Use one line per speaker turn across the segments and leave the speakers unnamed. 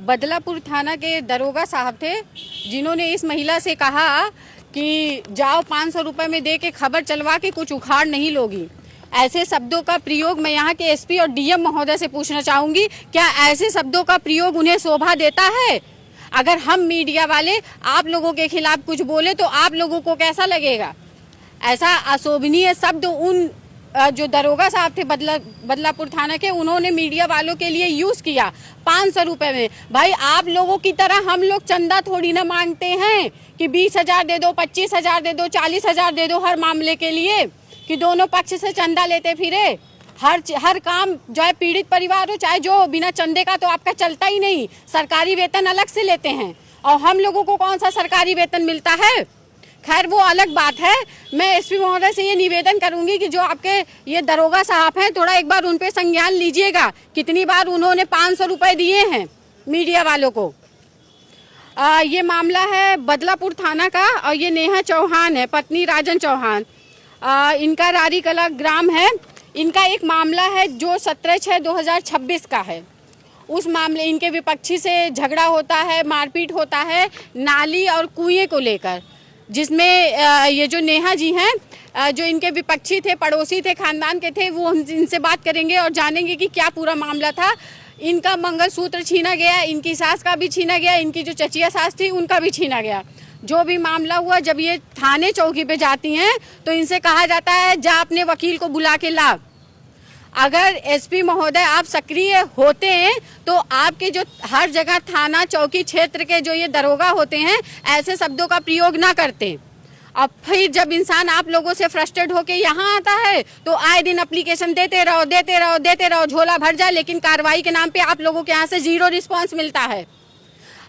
बदलापुर थाना के दरोगा साहब थे जिन्होंने इस महिला से कहा कि जाओ 500 रुपए में दे के खबर चलवा के कुछ उखाड़ नहीं लोगी। ऐसे शब्दों का प्रयोग मैं यहाँ के एसपी और डीएम महोदय से पूछना चाहूंगी, क्या ऐसे शब्दों का प्रयोग उन्हें शोभा देता है? अगर हम मीडिया वाले आप लोगों के खिलाफ कुछ बोले तो आप लोगों को कैसा लगेगा? ऐसा अशोभनीय शब्द उन जो दरोगा साहब थे बदलापुर थाना के, उन्होंने मीडिया वालों के लिए यूज किया 500 रुपए में। भाई आप लोगों की तरह हम लोग चंदा थोड़ी ना मांगते हैं कि 20,000 दे दो, 25,000 दे दो, 40,000 दे दो हर मामले के लिए, कि दोनों पक्ष से चंदा लेते फिरे। हर काम जो है पीड़ित परिवार हो चाहे जो, बिना चंदे का तो आपका चलता ही नहीं। सरकारी वेतन अलग से लेते हैं और हम लोगों को कौन सा सरकारी वेतन मिलता है? खैर वो अलग बात है। मैं एसपी महोदय से ये निवेदन करूंगी कि जो आपके ये दरोगा साहब हैं, थोड़ा एक बार उन पे संज्ञान लीजिएगा। कितनी बार उन्होंने 500 रुपए दिए हैं मीडिया वालों को। ये मामला है बदलापुर थाना का और ये नेहा चौहान है, पत्नी राजन चौहान। इनका रारी कला ग्राम है। इनका एक मामला है जो 17/6/2026 का है। उस मामले इनके विपक्षी से झगड़ा होता है, मारपीट होता है नाली और कुएं को लेकर, जिसमें ये जो नेहा जी हैं, जो इनके विपक्षी थे, पड़ोसी थे, खानदान के थे, वो हम इनसे बात करेंगे और जानेंगे कि क्या पूरा मामला था। इनका मंगलसूत्र छीना गया, इनकी सास का भी छीना गया, इनकी जो चचिया सास थी उनका भी छीना गया। जो भी मामला हुआ, जब ये थाने चौकी पे जाती हैं तो इनसे कहा जाता है जा अपने वकील को बुला के ला। अगर एसपी महोदय आप सक्रिय होते हैं तो आपके जो हर जगह थाना चौकी क्षेत्र के जो ये दरोगा होते हैं ऐसे शब्दों का प्रयोग ना करते। अब फिर जब इंसान आप लोगों से फ्रस्ट्रेट होके यहाँ आता है तो आए दिन एप्लीकेशन देते रहो, झोला भर जाए, लेकिन कार्रवाई के नाम पे आप लोगों के यहाँ से 0 रिस्पॉन्स मिलता है।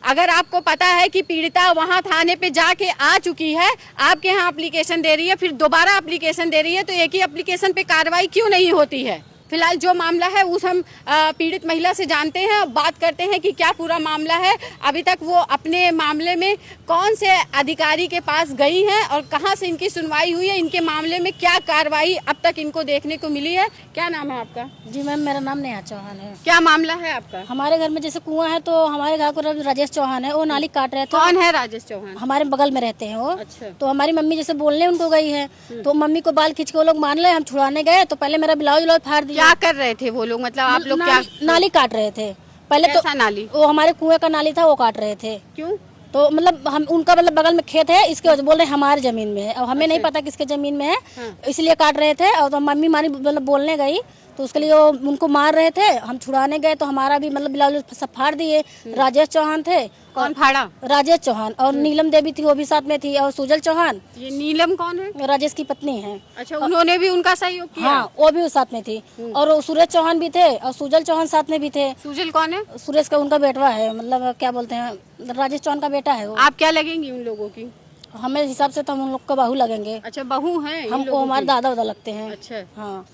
अगर आपको पता है कि पीड़िता वहां थाने पे जाके आ चुकी है, आपके यहाँ एप्लीकेशन दे रही है, फिर दोबारा एप्लीकेशन दे रही है, तो एक ही एप्लीकेशन पे कार्रवाई क्यों नहीं होती है? फिलहाल जो मामला है उस हम पीड़ित महिला से जानते हैं और बात करते हैं कि क्या पूरा मामला है। अभी तक वो अपने मामले में कौन से अधिकारी के पास गई हैं और कहां से इनकी सुनवाई हुई है, इनके मामले में क्या कार्रवाई अब तक इनको देखने को मिली है। क्या नाम है आपका?
जी मैम, मेरा नाम नेहा चौहान है।
क्या मामला है आपका?
हमारे घर में जैसे कुआं है तो हमारे घर को राजेश चौहान है, वो नाली काट रहे थे।
कौन है राजेश चौहान?
हमारे बगल में रहते हैं वो।
अच्छा।
तो हमारी मम्मी जैसे बोलने उनको गई है तो मम्मी को बाल खींच के वो लोग मान ले, हम छुड़ाने गए तो पहले मेरा ब्लाउज फाड़ दिया।
क्या कर रहे थे वो लोग? मतलब आप लोग क्या?
नाली काट रहे थे पहले। तो
नाली?
वो हमारे कुएं का नाली था, वो काट रहे थे।
क्यों?
तो मतलब हम उनका मतलब बगल में खेत है, इसके वजह बोल रहे हमारे जमीन में है। अब हमें नहीं पता किसके जमीन में है। हाँ। इसलिए काट रहे थे। और तो मम्मी हमारी मतलब बोलने गई तो उसके लिए वो उनको मार रहे थे। हम छुड़ाने गए तो हमारा भी मतलब ब्लाउज सब फाड़ दिए। राजेश चौहान थे।
कौन फाड़ा? राजेश
चौहान। और नीलम देवी थी, वो भी साथ में थी। और सुजल चौहान।
ये नीलम कौन है?
राजेश की पत्नी है।
अच्छा, उन्होंने भी उनका सहयोग किया?
हाँ, वो भी साथ में थी। और सूरज चौहान भी थे और सुजल चौहान साथ में भी थे।
सुजल कौन है?
सुरेश का उनका बेटवा है, मतलब क्या बोलते हैं, राजेश चौहान का बेटा है वो।
आप क्या लगेंगी उन लोगों की?
हमें हिसाब से तो हम उन लोग का बहू लगेंगे।
अच्छा, बहू है?
हमको हमारे दादा उदा लगते हैं।
अच्छा।
हाँ।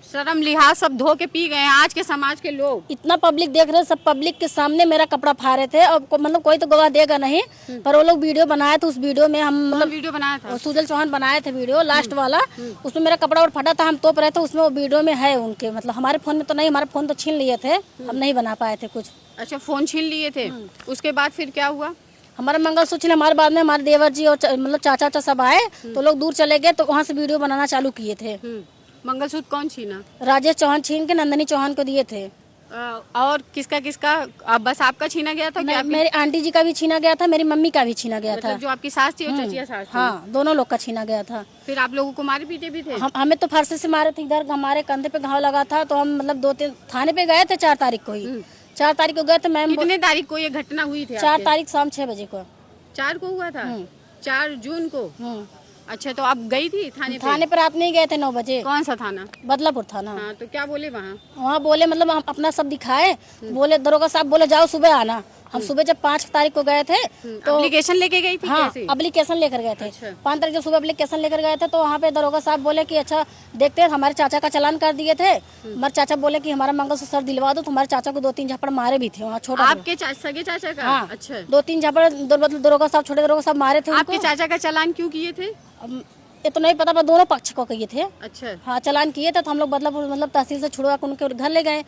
शर्म लिहाज सब धो के पी गए हैं आज के समाज के लोग।
इतना पब्लिक देख रहे, सब पब्लिक के सामने मेरा कपड़ा फाड़े थे। और मतलब कोई तो गवाह देगा नहीं, पर वो लोग वीडियो बनाए थे। उस वीडियो में हम मतलब
वीडियो बनाया था,
सुजल चौहान बनाए थे वीडियो लास्ट वाला। उसमें मेरा कपड़ा और फटा था, हम तोप रहे थे उसमें। वो वीडियो में है उनके, मतलब हमारे फोन में तो नहीं, हमारे फोन तो छीन लिए थे, हम नहीं बना पाए थे कुछ।
अच्छा, फोन छीन लिए थे। उसके बाद फिर क्या हुआ?
हमारा मंगलसूत्र हमारे बाद में हमारे देवर जी और मतलब चाचा सब आए तो लोग दूर चले गए, तो वहाँ से वीडियो बनाना चालू किए थे।
मंगलसूत्र कौन छीना?
राजेश चौहान छीन के नंदनी चौहान को दिए थे।
और किसका बस आपका छीना गया था? क्या
मेरी आंटी जी का भी छीना गया था, मेरी मम्मी का भी छीना गया था।
जो आपकी सास थी और चचिया सास थी?
हाँ, दोनों लोग का छीना गया था।
फिर आप लोगों को मारे पीटे भी थे?
हमें तो फांसी से मारे थे। इधर हमारे कंधे पे घाव लगा था, तो हम मतलब 2-3 थाने पे गए थे। 4 तारीख को ही 4 तारीख को गए थे मैम।
कितने तारीख को ये घटना हुई थी?
4 तारीख शाम 6 बजे को।
4 को हुआ था? 4 जून को। अच्छा, तो आप गई थी थाने
पर? आप नहीं गए थे 9 बजे?
कौन सा थाना?
बदलापुर थाना।
हाँ, तो क्या बोले
वहाँ बोले मतलब हम अपना सब दिखाए। बोले दरोगा साहब बोले जाओ सुबह आना। हम सुबह जब 5 तारीख को गए थे तो
एप्लीकेशन लेके गई थी?
हाँ, एप्लीकेशन लेकर गए थे। अच्छा। 5 तारीख जब सुबह एप्लीकेशन लेकर गए थे तो वहाँ पे दरोगा साहब बोले कि अच्छा देखते हैं। हमारे चाचा का चालान कर दिए थे। हमारे चाचा बोले कि हमारा मंगलसूत्र दिलवा दो। तो हमारे चाचा को 2-3 झापड़ मारे भी थे वहाँ। छोटा
आपके सगे चाचा का?
हाँ।
अच्छा,
2-3 झापड़ मतलब दरोगा साहब, छोटे दरोगा साहब मारे थे।
आपके चाचा का चालान क्यों किए थे?
ये तो नहीं पता, पर दोनों पक्ष को किए थे।
अच्छा।
हाँ, चालान किए थे, तो हम लोग मतलब तहसील से छुड़वा कर उनके घर ले गए।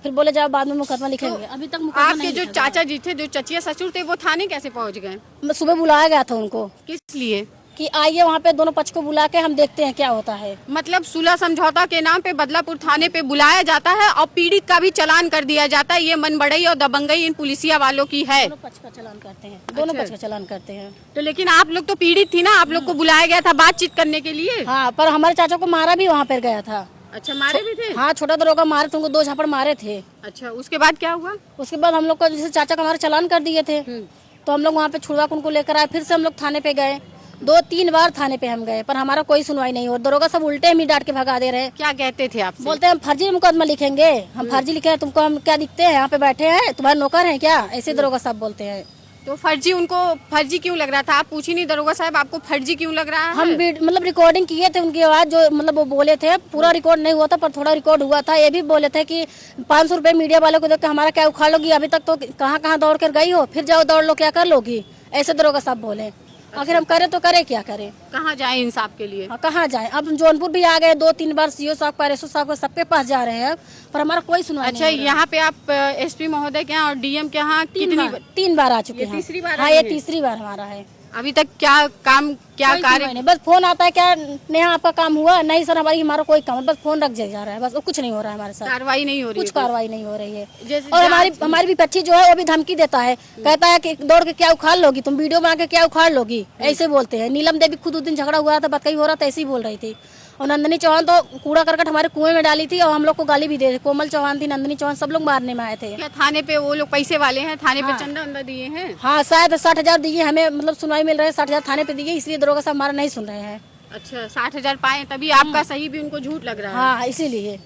फिर बोले जाओ बाद में मुकदमा लिखेंगे। अभी तक मुकदमा
आपके
नहीं
जो
लिखा गया।
चाचा जी थे, जो चचिया ससुर थे, वो थाने कैसे पहुंच गए?
मैं सुबह बुलाया गया था उनको
किस लिए?
कि आइए वहाँ पे दोनों पक्ष को बुला के हम देखते हैं क्या होता है।
मतलब सुलह समझौता के नाम पे बदलापुर थाने पे बुलाया जाता है और पीड़ित का भी चालान कर दिया जाता है। ये मनबड़ई और दबंगई इन पुलिसिया वालों की है।
दोनों पक्ष का चालान करते हैं, दोनों पक्ष का चालान करते हैं।
तो लेकिन आप लोग तो पीड़ित थी ना, आप लोग को बुलाया गया था बातचीत करने के लिए।
हाँ, पर हमारे चाचा को मारा भी वहाँ पर गया था।
अच्छा, मारे भी थे?
हाँ, छोटा दरोगा मारे थे, उनको 2 झापड़ मारे थे।
अच्छा, उसके बाद क्या हुआ?
उसके बाद हम लोग को जैसे चाचा का हमारे चालान कर दिए थे, तो हम लोग वहाँ पे छुड़वा के उनको लेकर आए। फिर से हम लोग थाने पे गए, 2-3 बार थाने पे हम गए, पर हमारा कोई सुनवाई नहीं हो। दरोगा सब उल्टे हम ही डांट के भगा दे रहे।
क्या कहते थे आपसे?
बोलते हैं हम फर्जी मुकदमा लिखेंगे, हम फर्जी लिखे हैं, तुमको हम क्या दिखते हैं, यहाँ पे बैठे हैं, तुम्हारे नौकर हैं क्या? ऐसे दरोगा साहब बोलते हैं।
तो फर्जी, उनको फर्जी क्यों लग रहा था? आप पूछी नहीं दरोगा साहब आपको फर्जी क्यों लग रहा है?
हम मतलब रिकॉर्डिंग किए थे उनकी आवाज, जो मतलब वो बोले थे, पूरा रिकॉर्ड नहीं हुआ था पर थोड़ा रिकॉर्ड हुआ था। ये भी बोले थे कि 500 रुपए मीडिया वालों को देख के हमारा क्या उखाड़ लोगी, अभी तक तो कहाँ कहाँ दौड़ कर गई हो, फिर जाओ दौड़ लो, क्या कर लोगी? ऐसे दरोगा साहब बोले। आखिर हम करे तो करे क्या करें?
कहाँ जाए इंसाफ के लिए?
हाँ, कहाँ जाए? अब जौनपुर भी आ गए, 2-3 बार सीओ साहब का, एसओ साहब का, सबके पास जा रहे हैं, पर हमारा कोई सुनवाई नहीं।
अच्छा, यहाँ पे आप एसपी महोदय के यहाँ और डीएम के यहाँ कितनी
3 बार आ चुके हैं।
तीसरी बार
हाँ,
आई
ये
हैं?
3री बार हमारा है।
अभी तक क्या काम, क्या
कोई
कार्य?
सुनवाई नहीं, बस फोन आता है, क्या नेहा आपका काम हुआ? नहीं सर, हमारा कोई काम, बस फोन रख जा रहा है, बस कुछ नहीं हो रहा है हमारे साथ।
कार्रवाई नहीं हो रही
कुछ
है?
कार्रवाई नहीं हो रही है।
जैसे
और हमारी विपक्षी जो है वो भी धमकी देता है, कहता है कि दौड़ के क्या उखाड़ लोगी, तुम वीडियो बना के क्या उखाड़ लोगी, ऐसे बोलते हैं। नीलम देवी खुद उस दिन झगड़ा हुआ था, बतकई हो रहा था, ऐसे ही बोल रही थी। और नंदिनी चौहान तो कूड़ा करकट हमारे कुएं में डाली थी और हम लोग को गाली भी दे रही। कोमल चौहान थी, नंदिनी चौहान, सब लोग मारने में आए थे।
क्या थाने पे वो लोग पैसे वाले हैं? थाने पे चंदा वंदा दिए हैं?
हाँ, शायद 60,000 दिए हमें, मतलब सुनवाई मिल रहा है, 60,000 थाने पे दिए, इसलिए दरोगा साहब हमारा नहीं सुन रहे हैं।
अच्छा, 60,000 पाए तभी आपका सही भी उनको झूठ लग रहा है?
हाँ, इसीलिए।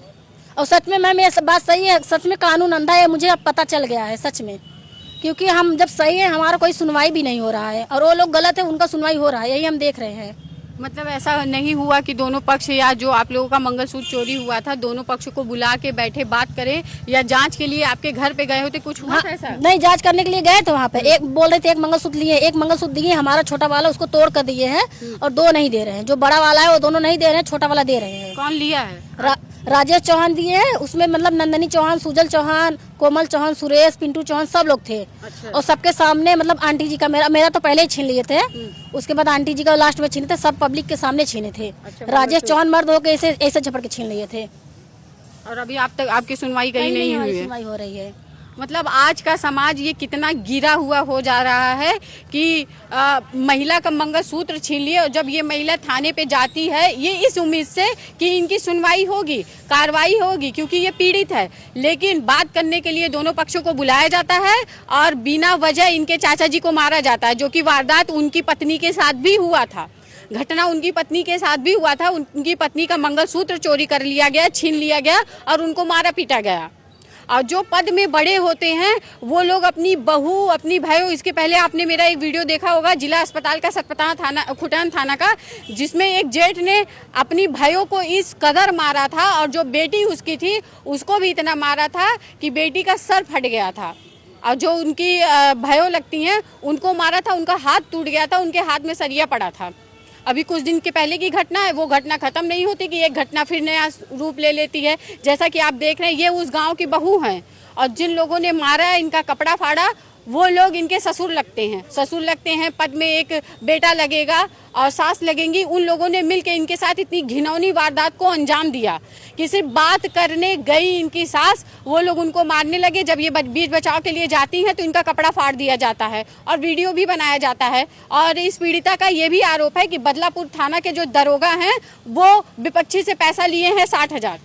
और सच में मैम ये बात सही है, सच में कानून अंधा है, मुझे अब पता चल गया है सच में। क्योंकि हम जब सही है, हमारा कोई सुनवाई भी नहीं हो रहा है, और वो लोग गलत है, उनका सुनवाई हो रहा है, यही हम देख रहे हैं।
मतलब ऐसा नहीं हुआ कि दोनों पक्ष, या जो आप लोगों का मंगलसूत्र चोरी हुआ था, दोनों पक्ष को बुला के बैठे बात करें, या जांच के लिए आपके घर पे गए होते, कुछ हुआ था ऐसा?
नहीं, जांच करने के लिए गए थे वहाँ पे। एक बोल रहे थे एक मंगलसूत्र लिए, एक मंगलसूत्र दिए, हमारा छोटा वाला उसको तोड़ कर दिए हैं, और 2 नहीं दे रहे हैं। जो बड़ा वाला है वो दोनों नहीं दे रहे हैं, छोटा वाला दे रहे हैं।
कौन लिया है?
राजेश चौहान दिए हैं, उसमें मतलब नंदिनी चौहान, सुजल चौहान, कोमल चौहान, सुरेश, पिंटू चौहान, सब लोग थे।
अच्छा।
और सबके सामने, मतलब आंटी जी का, मेरा तो पहले ही छीन लिए थे, उसके बाद आंटी जी का लास्ट में छीने थे, सब पब्लिक के सामने छीने थे।
अच्छा,
राजेश चौहान मर्द होकर ऐसे झपट के छीन लिए थे।
और अभी आप तक आपकी सुनवाई कहीं नहीं हुई है?
सुनवाई हो रही है।
मतलब आज का समाज ये कितना गिरा हुआ हो जा रहा है कि महिला का मंगलसूत्र छीन लिए, और जब ये महिला थाने पे जाती है ये इस उम्मीद से कि इनकी सुनवाई होगी, कार्रवाई होगी, क्योंकि ये पीड़ित है। लेकिन बात करने के लिए दोनों पक्षों को बुलाया जाता है और बिना वजह इनके चाचा जी को मारा जाता है, जो कि वारदात उनकी पत्नी के साथ भी हुआ था। घटना उनकी पत्नी के साथ भी हुआ था। उनकी पत्नी का मंगलसूत्र चोरी कर लिया गया, छीन लिया गया और उनको मारा पीटा गया। और जो पद में बड़े होते हैं वो लोग अपनी बहू, अपनी भाइयों, इसके पहले आपने मेरा एक वीडियो देखा होगा जिला अस्पताल का, सतपथा थाना, खुटान थाना का, जिसमें एक जेठ ने अपनी भाइयों को इस कदर मारा था, और जो बेटी उसकी थी उसको भी इतना मारा था कि बेटी का सर फट गया था। और जो उनकी भाइयों लगती हैं उनको मारा था, उनका हाथ टूट गया था, उनके हाथ में सरिया पड़ा था। अभी कुछ दिन के पहले की घटना है, वो घटना खत्म नहीं होती कि एक घटना फिर नया रूप ले लेती है। जैसा कि आप देख रहे हैं, ये उस गांव की बहू हैं, और जिन लोगों ने मारा है, इनका कपड़ा फाड़ा, वो लोग इनके ससुर लगते हैं। ससुर लगते हैं, पद में एक बेटा लगेगा और सास लगेंगी। उन लोगों ने मिलकर इनके साथ इतनी घिनौनी वारदात को अंजाम दिया कि सिर्फ बात करने गई इनकी सास, वो लोग उनको मारने लगे। जब ये बीच बचाव के लिए जाती हैं तो इनका कपड़ा फाड़ दिया जाता है और वीडियो भी बनाया जाता है। और इस पीड़िता का ये भी आरोप है कि बदलापुर थाना के जो दरोगा हैं वो विपक्षी से पैसा लिए हैं 60,000।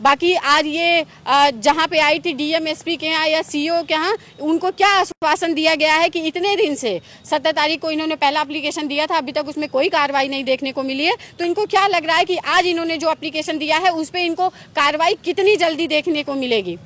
बाकी आज ये जहाँ पे आई थी डीएम एसपी के यहाँ या सीओ के यहाँ, उनको क्या आश्वासन दिया गया है कि इतने दिन से 17 तारीख को इन्होंने पहला एप्लीकेशन दिया था, अभी तक उसमें कोई कार्रवाई नहीं देखने को मिली है। तो इनको क्या लग रहा है कि आज इन्होंने जो एप्लीकेशन दिया है उस पर इनको कार्रवाई कितनी जल्दी देखने को मिलेगी?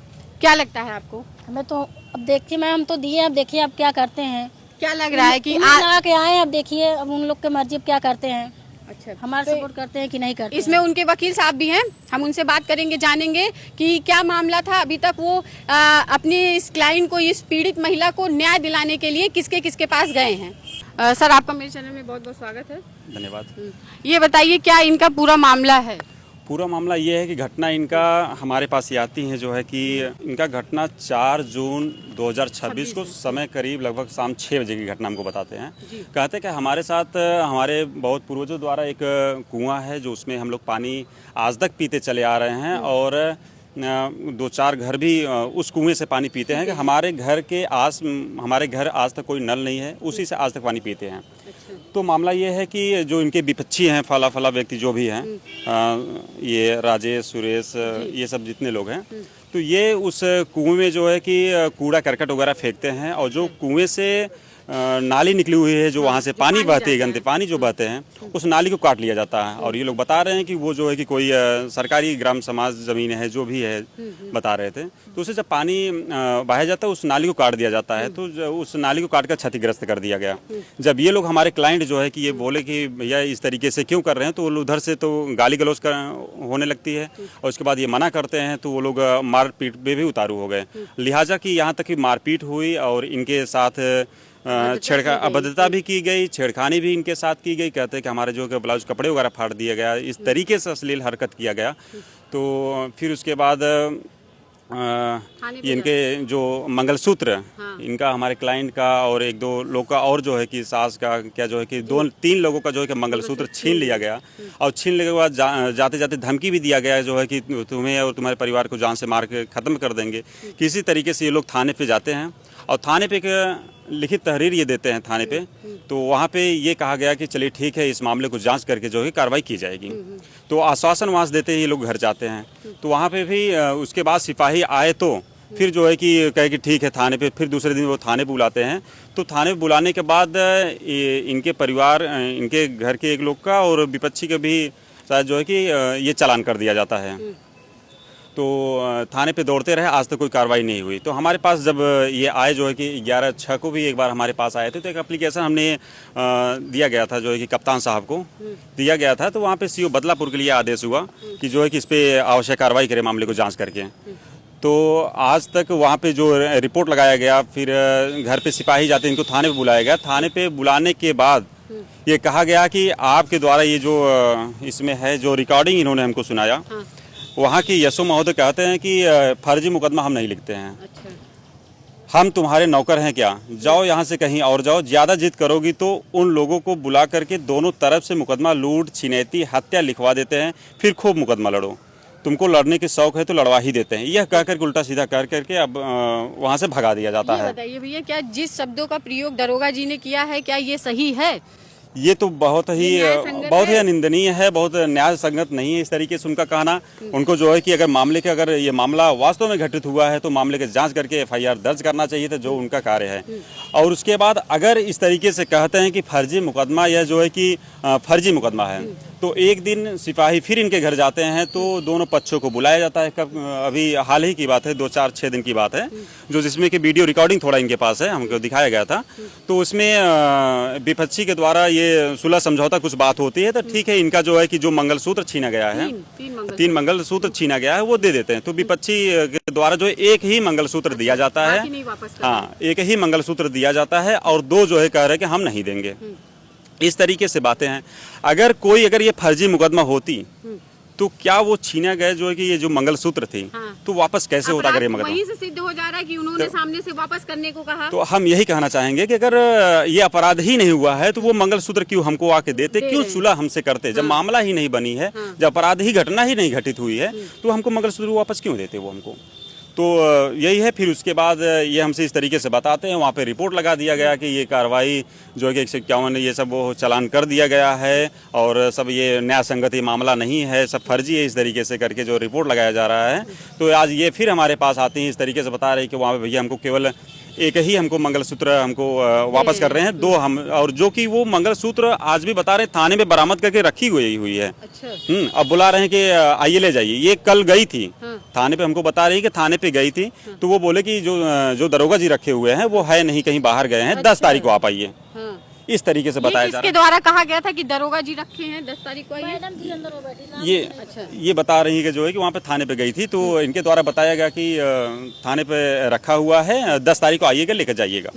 क्या लगता है आपको?
हमें तो अब देखिए मैम, हम तो दिए, अब देखिए अब क्या करते हैं।
क्या लग रहा है कि
आके आए, अब देखिए अब उन लोग के मर्जी, अब क्या करते हैं।
अच्छा,
हमारा सपोर्ट करते हैं कि नहीं करते?
इसमें उनके वकील साहब भी हैं, हम उनसे बात करेंगे, जानेंगे कि क्या मामला था। अभी तक वो अपनी इस क्लाइंट को, इस पीड़ित महिला को न्याय दिलाने के लिए किसके किसके पास गए हैं। सर आपका मेरे चैनल में बहुत बहुत स्वागत है।
धन्यवाद।
ये बताइए क्या इनका पूरा मामला है?
पूरा मामला ये है कि घटना इनका हमारे पास ये आती है जो है कि इनका घटना 4 जून 2026 को समय करीब लगभग शाम 6 बजे की घटना हमको बताते हैं। कहते हैं कि हमारे साथ हमारे बहुत पूर्वजों द्वारा एक कुआं है जो उसमें हम लोग पानी आज तक पीते चले आ रहे हैं और 2-4 घर भी उस कुएं से पानी पीते हैं कि हमारे घर आज तक कोई नल नहीं है, उसी से आज तक पानी पीते हैं। तो मामला ये है कि जो इनके विपक्षी हैं फला व्यक्ति जो भी हैं, ये राजेश सुरेश ये सब जितने लोग हैं, तो ये उस कुएं में जो है कि कूड़ा करकट वगैरह फेंकते हैं और जो कुएं से नाली निकली हुई है, जो वहाँ से पानी बहती है, गंदे पानी जो बहते हैं, उस नाली को काट लिया जाता है। और ये लोग बता रहे हैं कि वो जो है कि कोई सरकारी ग्राम समाज ज़मीन है जो भी है, बता रहे थे। तो उसे जब पानी बहाया जाता है उस नाली को काट दिया जाता है, तो उस नाली को काट कर क्षतिग्रस्त कर दिया गया। जब ये लोग हमारे क्लाइंट जो है कि ये बोले कि भैया इस तरीके से क्यों कर रहे हैं, तो वो उधर से तो गाली गलौज होने लगती है और उसके बाद ये मना करते हैं, तो वो लोग मारपीट पे भी उतारू हो गए। लिहाजा कि यहाँ तक कि मारपीट हुई और इनके साथ अभद्रता भी की गई, छेड़खानी भी इनके साथ की गई। कहते हैं कि हमारे जो ब्लाउज कपड़े वगैरह फाड़ दिया गया, इस तरीके से अश्लील हरकत किया गया। तो फिर उसके बाद इनके जो मंगलसूत्र, इनका हमारे क्लाइंट का और 1-2 लोग का और जो है कि सास का क्या जो है कि 2-3 लोगों का जो है कि मंगलसूत्र छीन लिया गया और छीनने के बाद जाते जाते धमकी भी दिया गया है जो है कि तुम्हें और तुम्हारे परिवार को जान से मार के ख़त्म कर देंगे। किसी तरीके से ये लोग थाने पे जाते हैं और थाने पे एक लिखित तहरीर ये देते हैं थाने पे। तो वहाँ पे ये कहा गया कि चलिए ठीक है, इस मामले को जांच करके जो है कार्रवाई की जाएगी। तो आश्वासन वहाँ से देते ही ये लोग घर जाते हैं। तो वहाँ पे भी उसके बाद सिपाही आए तो फिर जो है कि कहे कि ठीक है थाने पे, फिर दूसरे दिन वो थाने बुलाते हैं। तो थाने बुलाने के बाद इनके परिवार, इनके घर के एक लोग का और विपक्षी का भी शायद जो है कि ये चालान कर दिया जाता है। तो थाने पे दौड़ते रहे, आज तक कोई कार्रवाई नहीं हुई। तो हमारे पास जब ये आए जो है कि 11/6 को भी एक बार हमारे पास आए थे, तो एक एप्लीकेशन हमने दिया गया था जो है कि कप्तान साहब को दिया गया था। तो वहाँ पे सीओ बदलापुर के लिए आदेश हुआ कि जो है कि इस पर आवश्यक कार्रवाई करे, मामले को जांच करके। तो आज तक वहाँ पे जो रिपोर्ट लगाया गया, फिर घर पे सिपाही जाते, इनको थाने पे बुलाया गया। थाने पे बुलाने के बाद ये कहा गया कि आपके द्वारा ये जो इसमें है जो रिकॉर्डिंग इन्होंने हमको सुनाया, वहाँ की यशो महोदय कहते हैं कि फर्जी मुकदमा हम नहीं लिखते हैं। अच्छा। हम तुम्हारे नौकर हैं क्या? जाओ यहाँ से कहीं और जाओ, ज़्यादा जिद करोगी तो उन लोगों को बुला करके दोनों तरफ से मुकदमा लूट, छिनैती, हत्या लिखवा देते हैं, फिर खूब मुकदमा लड़ो। तुमको लड़ने की शौक है तो लड़वा ही देते हैं। यह कह करके उल्टा सीधा कर करके अब वहाँ से भगा दिया जाता है।
बताइए भैया, क्या जिस शब्दों का प्रयोग दरोगा जी ने किया है, क्या ये सही है?
ये तो बहुत ही निंदनीय है, बहुत न्याय संगत नहीं है इस तरीके से उनका कहना। उनको जो है कि अगर ये मामला वास्तव में घटित हुआ है तो मामले की जांच करके FIR दर्ज करना चाहिए था, जो उनका कार्य है। और उसके बाद अगर इस तरीके से कहते हैं कि फर्जी मुकदमा, यह जो है कि फर्जी मुकदमा है, तो एक दिन सिपाही फिर इनके घर जाते हैं तो दोनों पक्षों को बुलाया जाता है। कब अभी हाल ही की बात है, 2-4-6 दिन की बात है, जो जिसमें कि वीडियो रिकॉर्डिंग थोड़ा इनके पास है, हमको दिखाया गया था। तो उसमें विपक्षी के द्वारा ये सुलह समझौता कुछ बात होती है, तो ठीक है, इनका जो है कि जो मंगलसूत्र छीना गया है, 3 मंगलसूत्र छीना गया है, वो दे देते हैं। तो विपक्षी के द्वारा जो एक ही मंगलसूत्र दिया जाता है, हाँ, एक ही मंगलसूत्र दिया जाता है और 2 जो है कह रहे हैं कि हम नहीं देंगे। इस तरीके से बातें हैं। अगर ये फर्जी मुकदमा होती तो क्या वो छीना गए जो है कि ये जो मंगलसूत्र थी, तो वापस कैसे होता? अगर ये मुकदमा
वहीं से सिद्ध हो जा रहा है कि उन्होंने सामने से वापस करने को कहा। तो
हम यही कहना चाहेंगे कि अगर ये अपराध ही नहीं हुआ है तो वो मंगलसूत्र क्यों हमको आके देते, क्यों सुलह हमसे करते? जब मामला ही नहीं बनी है, जब अपराध ही घटना ही नहीं घटित हुई है, तो हमको मंगलसूत्र वापस क्यों देते वो हमको? तो यही है। फिर उसके बाद ये हमसे इस तरीके से बताते हैं, वहाँ पे रिपोर्ट लगा दिया गया कि ये कार्रवाई जो है कि 151 ये सब वो चालान कर दिया गया है और सब ये न्याय संगत मामला नहीं है, सब फर्जी है, इस तरीके से करके जो रिपोर्ट लगाया जा रहा है। तो आज ये फिर हमारे पास आते हैं, इस तरीके से बता रहे हैं कि वहाँ पे भैया हमको केवल एक ही हमको मंगलसूत्र हमको वापस कर रहे हैं, 2 हम, और जो कि वो मंगलसूत्र आज भी बता रहे हैं थाने में बरामद करके रखी हुई है। अच्छा। अब बुला रहे हैं कि आइए ले जाइए। ये कल गई थी थाने पे, हमको बता रही है कि थाने पे गई थी। तो वो बोले कि जो दरोगा जी रखे हुए हैं वो है नहीं, कहीं बाहर गए हैं, 10 तारीख को आप आइए। इस तरीके से बताया जा रहा है।
इसके द्वारा कहा गया था कि दरोगा जी रखे हैं, 10 तारीख को
ये बता रही है कि जो है कि वहाँ पे थाने पे गई थी, तो इनके द्वारा बताया गया कि थाने पे रखा हुआ है, 10 तारीख को आइएगा, लेकर जाइएगा।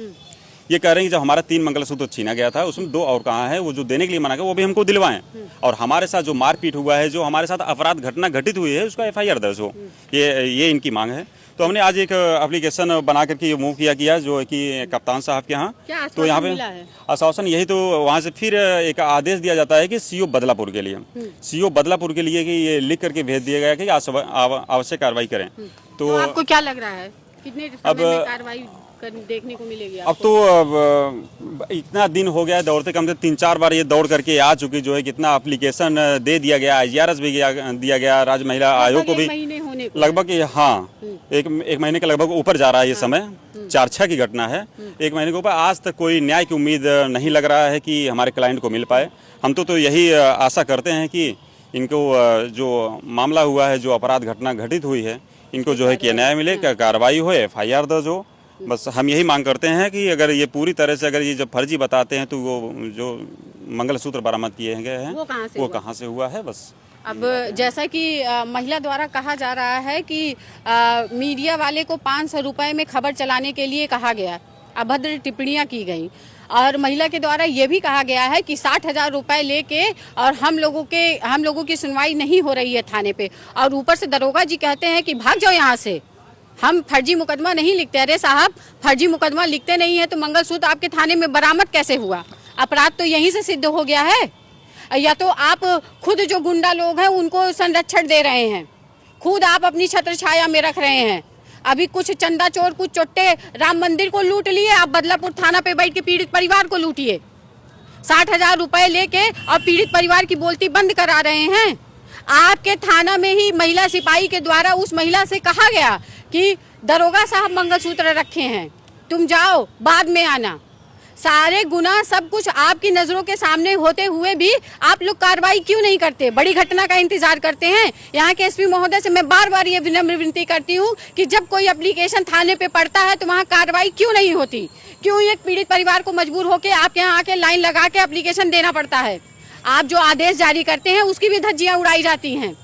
ये कह रहे हैं कि जब हमारा 3 मंगलसूत्र छीना गया था उसमें 2 और कहाँ है, वो जो देने के लिए मना किया वो भी हमको दिलवाएं, और हमारे साथ जो मारपीट हुआ है, जो हमारे साथ अपराध घटना घटित हुई है, उसका FIR दर्ज हो। ये इनकी मांग है। तो हमने आज एक एप्लीकेशन बना करके ये मूव किया जो है कि कप्तान साहब के यहाँ। तो यहाँ पे आश्वासन यही, तो वहाँ से फिर एक आदेश दिया जाता है कि CO बदलापुर के लिए, CO बदलापुर के लिए कि ये लिख करके भेज दिया गया कि आवश्यक कार्रवाई करें।
तो आपको क्या लग रहा है कितने समय में कार्रवाई देखने को मिलेगी आपको?
अब तो इतना दिन हो गया है दौड़ते, कम से 3-4 बार ये दौड़ करके आ चुकी, जो है कितना एप्लीकेशन दे दिया गया, IGRS भी दिया गया, राज्य महिला आयोग को भी लगभग, हाँ, एक महीने के लगभग ऊपर जा रहा है ये समय। 4-6 की घटना है, 1 महीने के ऊपर। आज तक कोई न्याय की उम्मीद नहीं लग रहा है कि हमारे क्लाइंट को मिल पाए। हम तो यही आशा करते हैं कि इनको जो मामला हुआ है, जो अपराध घटना घटित हुई है, इनको जो है कि न्याय मिले, कार्रवाई हो, FIR दर्ज हो। बस हम यही मांग करते हैं कि अगर ये पूरी तरह से, अगर ये जब फर्जी बताते हैं, तो वो जो मंगलसूत्र बरामद किए गए हैं वो कहाँ से हुआ है। बस
अब जैसा कि महिला द्वारा कहा जा रहा है कि मीडिया वाले को 500 रुपए में खबर चलाने के लिए कहा गया, अभद्र टिप्पणियां की गई, और महिला के द्वारा ये भी कहा गया है कि 60,000 रुपए लेके और हम लोगों की सुनवाई नहीं हो रही है थाने पे, और ऊपर से दरोगा जी कहते हैं कि भाग जाओ यहाँ से, हम फर्जी मुकदमा नहीं लिखते। अरे साहब, फर्जी मुकदमा लिखते नहीं है तो मंगलसूत्र आपके थाने में बरामद कैसे हुआ? अपराध तो यहीं से सिद्ध हो गया है। या तो आप खुद जो गुंडा लोग हैं उनको संरक्षण दे रहे हैं, खुद आप अपनी छत्र छाया में रख रहे हैं। अभी कुछ चंदा चोर, कुछ चोट्टे राम मंदिर को लूट लिए, आप बदलापुर थाना पे बैठ के पीड़ित परिवार को लूटिए। 60,000 रुपए लेके और पीड़ित परिवार की बोलती बंद करा रहे हैं। आपके थाना में ही महिला सिपाही के द्वारा उस महिला से कहा गया कि दरोगा साहब मंगलसूत्र रखे हैं, तुम जाओ बाद में आना। सारे गुना सब कुछ आपकी नजरों के सामने होते हुए भी आप लोग कार्रवाई क्यों नहीं करते? बड़ी घटना का इंतजार करते हैं। यहाँ के SP महोदय से मैं बार बार ये विनम्र विनती करती हूँ कि जब कोई एप्लीकेशन थाने पे पड़ता है तो वहाँ कार्रवाई क्यों नहीं होती? क्यों एक पीड़ित परिवार को मजबूर होकर आपके यहाँ आके लाइन लगा के एप्लीकेशन देना पड़ता है? आप जो आदेश जारी करते हैं उसकी भी धज्जियाँ उड़ाई जाती हैं।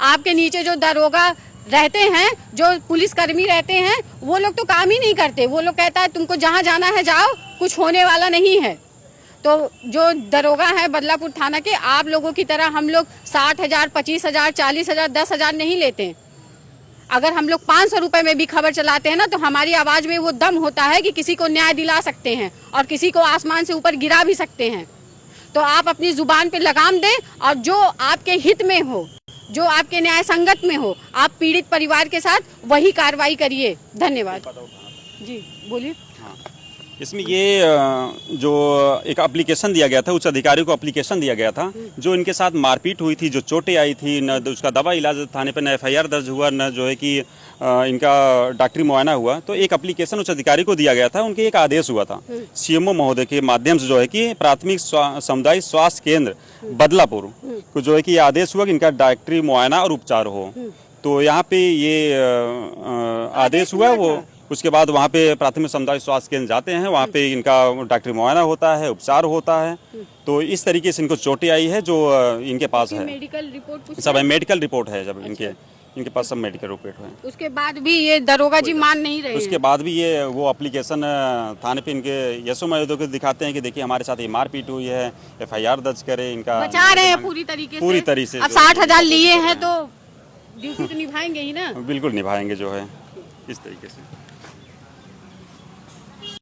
आपके नीचे जो दरोगा रहते हैं, जो पुलिसकर्मी रहते हैं, वो लोग तो काम ही नहीं करते। वो लोग कहता है तुमको जहाँ जाना है जाओ, कुछ होने वाला नहीं है। तो जो दरोगा है बदलापुर थाना के, आप लोगों की तरह हम लोग 60,000, 25,000, 40,000, 10,000 नहीं लेते। अगर हम लोग 500 रुपए में भी खबर चलाते हैं ना, तो हमारी आवाज में वो दम होता है कि किसी को न्याय दिला सकते हैं और किसी को आसमान से ऊपर गिरा भी सकते हैं। तो आप अपनी जुबान पे लगाम दें और जो आपके हित में हो, जो आपके न्याय संगत में हो, आप पीड़ित परिवार के साथ वही कार्रवाई करिए। धन्यवाद जी, बोलिए।
हाँ, इसमें ये जो एक एप्लीकेशन दिया गया था, उच्च अधिकारी को एप्लीकेशन दिया गया था, जो इनके साथ मारपीट हुई थी, जो चोटें आई थी, न उसका दवा इलाज थाने पर, न FIR दर्ज हुआ, न जो है कि इनका डॉक्टरी मुआयना हुआ। तो एक एप्लीकेशन उच्च अधिकारी को दिया गया था, उनके एक आदेश हुआ था CMO महोदय के माध्यम से, जो है कि प्राथमिक सामुदायिक स्वास्थ्य केंद्र बदलापुर को जो है कि आदेश हुआ कि इनका डॉक्टरी मुआयना और उपचार हो। तो यहाँ पे ये आदेश हुआ, वो उसके बाद वहाँ पे प्राथमिक सामुदायिक स्वास्थ्य केंद्र जाते हैं, वहाँ पे इनका डॉक्टरी मुआयना होता है, उपचार होता है। तो इस तरीके से इनको चोटें आई है जो इनके पास है।
मेडिकल रिपोर्ट
सब मेडिकल रिपोर्ट है, जब इनके पास सब मेडिकल रिपोर्ट है।
उसके बाद भी ये दरोगा जी मान नहीं रहे।
उसके बाद भी ये वो एप्लीकेशन थाने पे इनके यशो महोदय को दिखाते हैं कि देखिए हमारे साथ ये मारपीट हुई है, FIR दर्ज करे, इनका
बचा रहे हैं पूरी तरीके से। अब 60,000 लिए हैं तो ड्यूटी तो निभाएंगे ही ना।
बिल्कुल निभाएंगे जो है इस तरीके से।